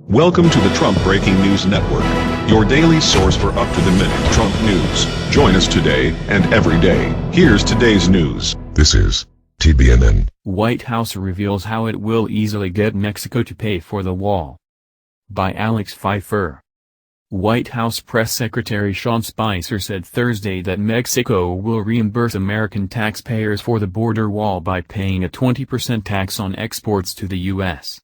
Welcome to the Trump Breaking News Network, your daily source for up-to-the-minute Trump news. Join us today and every day. Here's today's news. This is TBNN. White House reveals how it will easily get Mexico to pay for the wall. By Alex Pfeiffer. White House Press Secretary Sean Spicer said Thursday that Mexico will reimburse American taxpayers for the border wall by paying a 20% tax on exports to the U.S.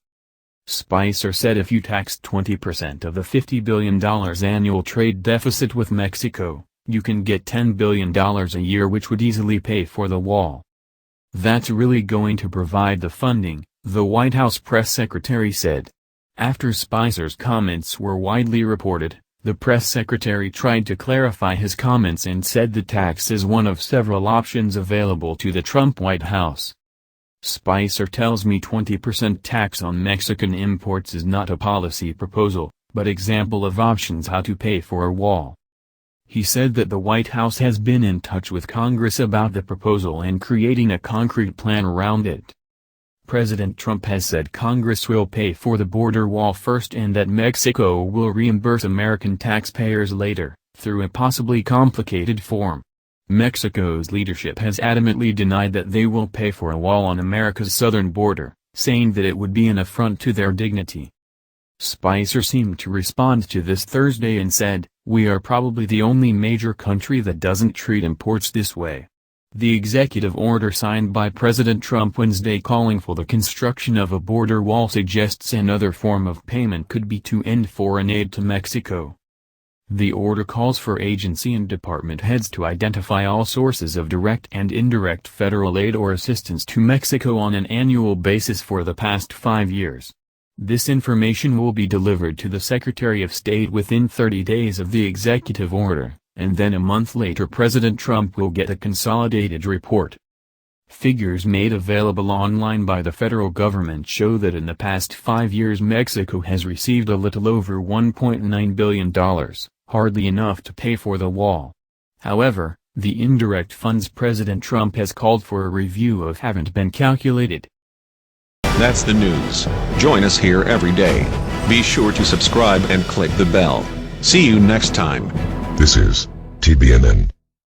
Spicer said if you taxed 20% of the $50 billion annual trade deficit with Mexico, you can get $10 billion a year, which would easily pay for the wall. That's really going to provide the funding, the White House press secretary said. After Spicer's comments were widely reported, the press secretary tried to clarify his comments and said the tax is one of several options available to the Trump White House. Spicer tells me 20% tax on Mexican imports is not a policy proposal, but example of options how to pay for a wall. He said that the White House has been in touch with Congress about the proposal and creating a concrete plan around it. President Trump has said Congress will pay for the border wall first and that Mexico will reimburse American taxpayers later, through a possibly complicated form. Mexico's leadership has adamantly denied that they will pay for a wall on America's southern border, saying that it would be an affront to their dignity. Spicer seemed to respond to this Thursday and said, "We are probably the only major country that doesn't treat imports this way." The executive order signed by President Trump Wednesday calling for the construction of a border wall suggests another form of payment could be to end foreign aid to Mexico. The order calls for agency and department heads to identify all sources of direct and indirect federal aid or assistance to Mexico on an annual basis for the past 5 years. This information will be delivered to the Secretary of State within 30 days of the executive order, and then a month later President Trump will get a consolidated report. Figures made available online by the federal government show that in the past 5 years Mexico has received a little over $1.9 billion. Hardly enough to pay for the wall. However, the indirect funds President Trump has called for a review of haven't been calculated. That's the news. Join us here every day. Be sure to subscribe and click the bell. See you next time. This is TBNN.